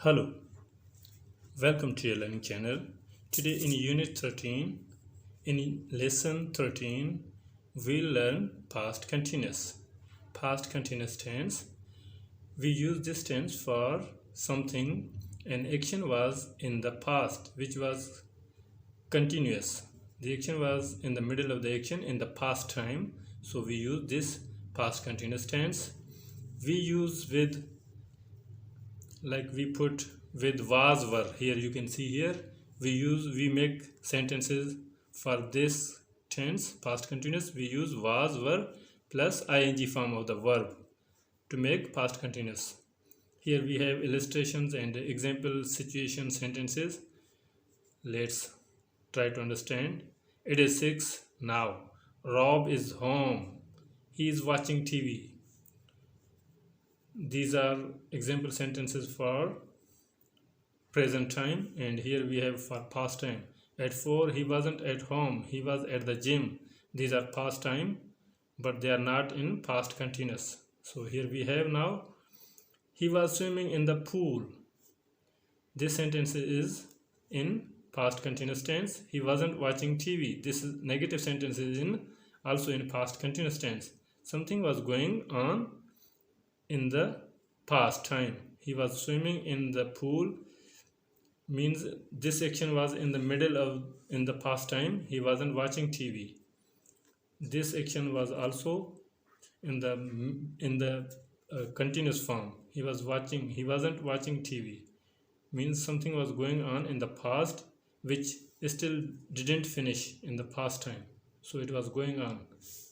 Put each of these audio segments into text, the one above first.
Hello, welcome to your learning channel. Today in Unit 13, in Lesson 13, we'll learn past continuous. Past continuous tense. We use this tense for something, an action was in the past which was continuous. The action was in the middle of the action in the past time. So we use this past continuous tense. We use with, like we put with was were. Here you can see here we make sentences for this tense past continuous. We use was were plus ing form of the verb to make past continuous. Here we have illustrations and example situation sentences. Let's try to understand. It is 6 now. Rob is home. He is watching TV. These are example sentences for present time, and here we have for past time. At 4 he wasn't at home, he was at the gym. These are past time, but they are not in past continuous. So here we have now he was swimming in the pool. This sentence is in past continuous tense. He wasn't watching TV. This is negative sentence is in also in past continuous tense. Something was going on in the past time. He was swimming in the pool means this action was in the middle of in the past time. He wasn't watching TV. This action was also in the continuous form. He wasn't watching TV means something was going on in the past which still didn't finish in the past time. So it was going on.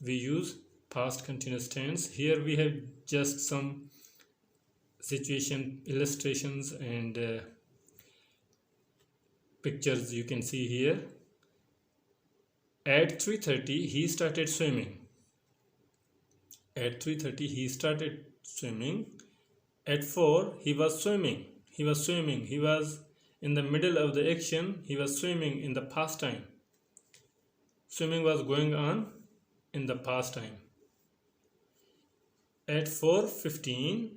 We use past continuous tense. Here we have just some situation illustrations and pictures you can see here. At 3:30 he started swimming. At 3:30 he started swimming. At 4 he was swimming. He was in the middle of the action. He was swimming in the past time. Swimming was going on in the past time. At 4:15,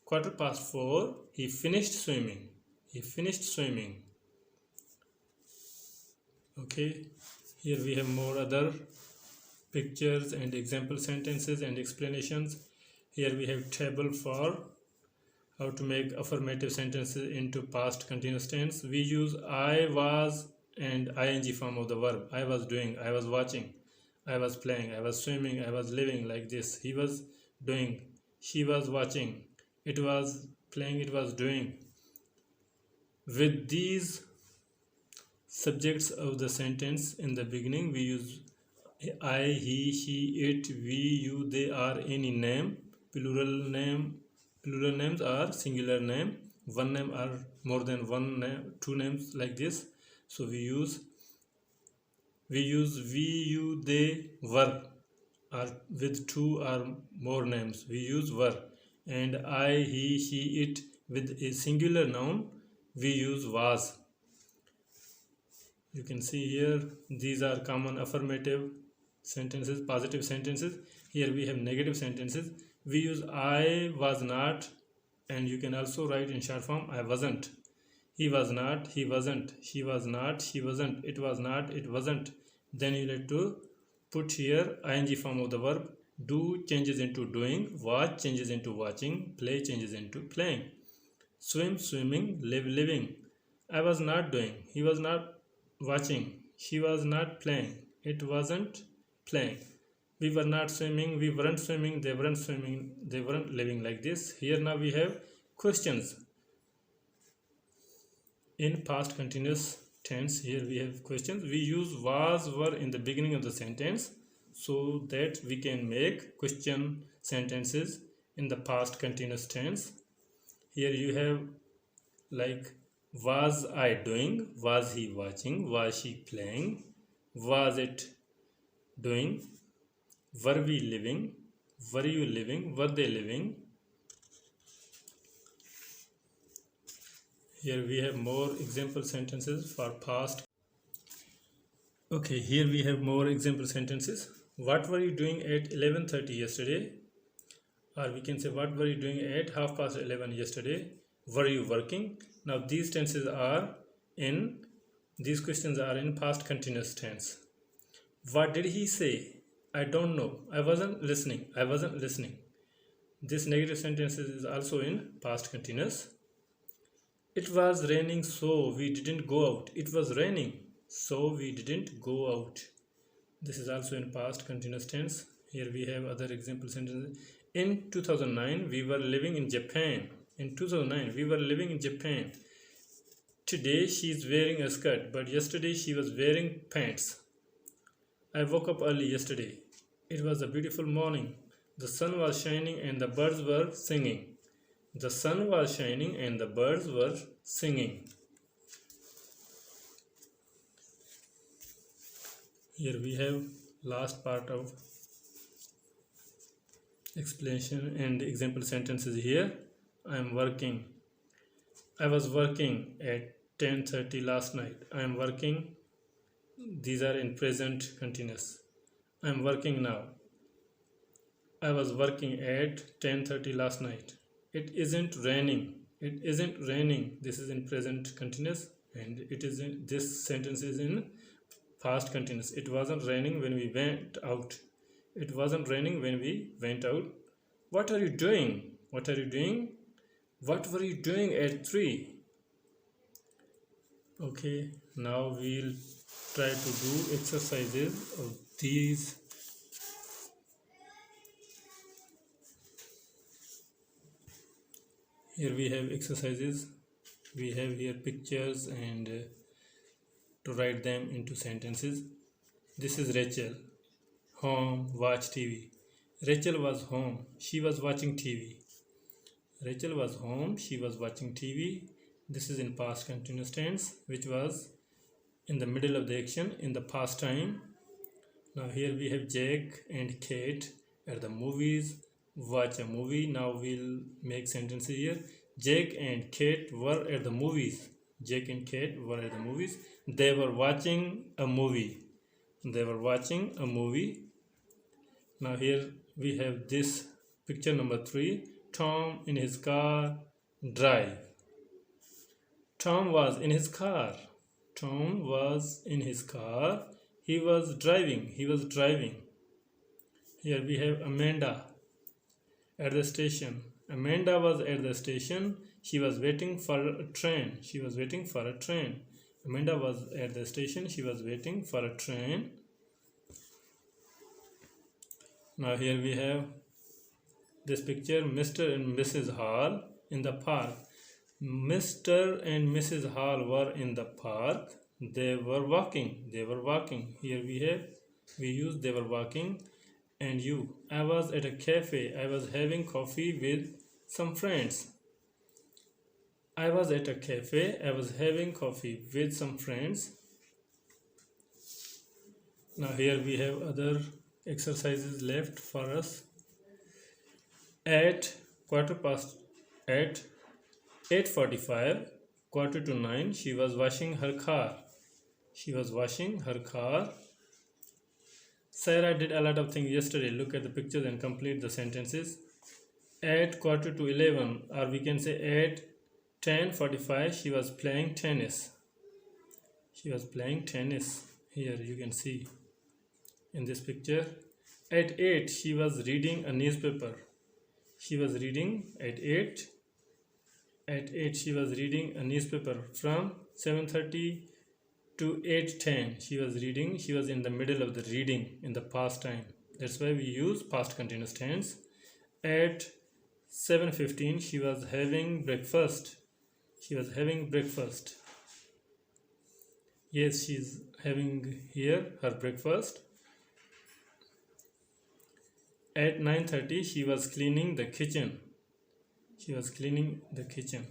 quarter past 4, he finished swimming. Okay, here we have more other pictures and example sentences and explanations. Here we have table for how to make affirmative sentences into past continuous tense. We use I was and ing form of the verb. I was doing, I was watching, I was playing, I was swimming, I was living, like this. He was doing, she was watching, it was playing, it was doing. With these subjects of the sentence in the beginning, we use I, he, she, it, we, you, they, are, any name, plural names are singular name, one name are more than one name, two names, like this. So we use we, you, they, were, or with two or more names we use were, and I, he, she, it with a singular noun we use was. You can see here these are common affirmative sentences, positive sentences. Here we have negative sentences. We use I was not, and you can also write in short form I wasn't. He was not, he wasn't. She was not, she wasn't. It was not, it wasn't. Then you need to put here ing form of the verb. Do changes into doing, watch changes into watching, play changes into playing. Swim, swimming, live, living. I was not doing, he was not watching, she was not playing, it wasn't playing. We were not swimming, we weren't swimming, they weren't swimming, they weren't living, like this. Here now we have questions. In past continuous tense, here we have questions. We use was, were in the beginning of the sentence so that we can make question sentences in the past continuous tense. Here you have like was I doing, was he watching, was she playing, was it doing, were we living, were you living, were they living. Here we have more example sentences for past. Okay, here we have more example sentences. What were you doing at 11:30 yesterday? Or we can say what were you doing at 11:30 yesterday? were you working? Now these tenses are in, these questions are in past continuous tense. What did he say? I don't know. I wasn't listening. I wasn't listening. This negative sentence is also in past continuous. It was raining, so we didn't go out. It was raining, so we didn't go out. This is also in past continuous tense. Here we have other example sentences. In 2009, we were living in Japan. In 2009, we were living in Japan. Today, she is wearing a skirt, but yesterday she was wearing pants. I woke up early yesterday. It was a beautiful morning. The sun was shining and the birds were singing. The sun was shining and the birds were singing. Here we have last part of explanation and example sentences here. I am working. I was working at 10:30 last night. I am working. These are in present continuous. I am working now. I was working at 10:30 last night. It isn't raining. It isn't raining. This is in present continuous, and it is in, this sentence is in past continuous. It wasn't raining when we went out. It wasn't raining when we went out. What are you doing? What are you doing? What were you doing at 3? Okay, now we'll try to do exercises of these. Here we have exercises. We have here pictures and to write them into sentences. This is Rachel. Home, watch TV. Rachel was home. She was watching TV. Rachel was home. She was watching TV. This is in past continuous tense, which was in the middle of the action in the past time. Now here we have Jake and Kate at the movies. Watch a movie. Now we'll make sentences here. Jake and Kate were at the movies. Jake and Kate were at the movies. They were watching a movie. They were watching a movie. Now here we have this picture number 3. Tom in his car. Drive. Tom was in his car. Tom was in his car. He was driving. He was driving. Here we have Amanda at the station. Amanda was at the station. She was waiting for a train. She was waiting for a train. Amanda was at the station. She was waiting for a train. Now here we have this picture, Mr. and Mrs. Hall in the park. Mr. and Mrs. Hall were in the park. They were walking. They were walking. Here we use they were walking. And you. I was at a cafe. I was having coffee with some friends. I was at a cafe. I was having coffee with some friends. Now here we have other exercises left for us. At 8:45, 8:45, she was washing her car. She was washing her car. Sarah did a lot of things yesterday. Look at the pictures and complete the sentences. At 11:45, or we can say at 10:45, she was playing tennis. She was playing tennis. Here you can see in this picture. At 8, she was reading a newspaper. She was reading at 8. At 8, she was reading a newspaper from 7:30 to 8:10. She was reading. She was in the middle of the reading in the past time. That's why we use past continuous tense. At 7:15, she was having breakfast. She was having breakfast. Yes, she's having here her breakfast. At 9:30, she was cleaning the kitchen. She was cleaning the kitchen.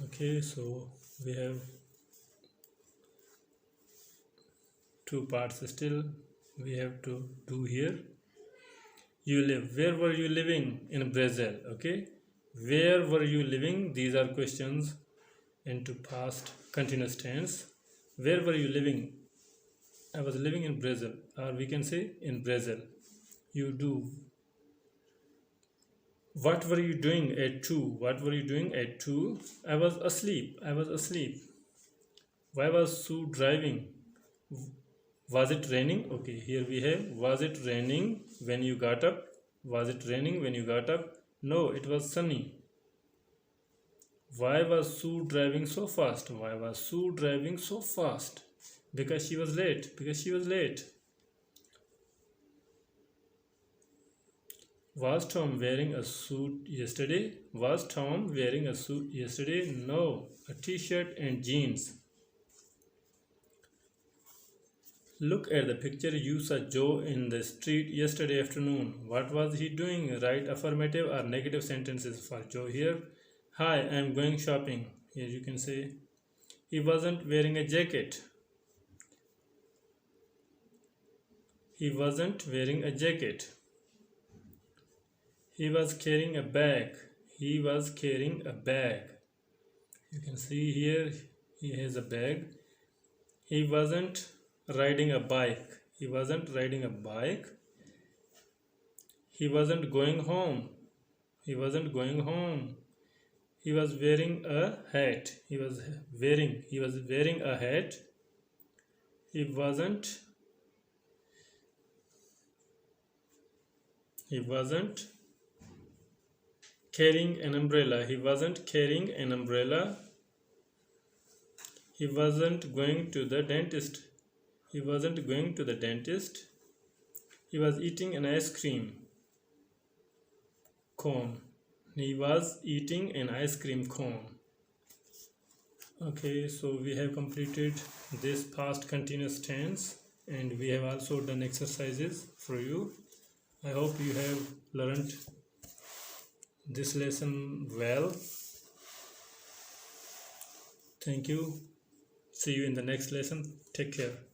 Okay, so we have 2 parts still we have to do here. You live. Where were you living? In Brazil. Okay. Where were you living? These are questions into past continuous tense. Where were you living? I was living in Brazil. Or we can say in Brazil. You do. What were you doing at 2? What were you doing at 2? I was asleep. I was asleep. Why was Sue driving? Was it raining? Okay, here we have, was it raining when you got up? Was it raining when you got up? No, it was sunny. Why was Sue driving so fast? Why was Sue driving so fast? Because she was late. Because she was late. Was Tom wearing a suit yesterday? Was Tom wearing a suit yesterday? No, a t-shirt and jeans. Look at the picture. You saw Joe in the street yesterday afternoon. What was he doing? Write affirmative or negative sentences for Joe here. Hi, I am going shopping. Here you can say, he wasn't wearing a jacket. He wasn't wearing a jacket. He was carrying a bag. He was carrying a bag. You can see here he has a bag. He wasn't riding a bike. He wasn't riding a bike. He wasn't going home. He wasn't going home. He was wearing a hat. He was wearing a hat. He wasn't carrying an umbrella. He wasn't carrying an umbrella. He wasn't going to the dentist. He wasn't going to the dentist. He was eating an ice cream cone. He was eating an ice cream cone. Okay, so we have completed this past continuous tense and we have also done exercises for you. I hope you have learned this lesson well. Thank you. See you in the next lesson. Take care.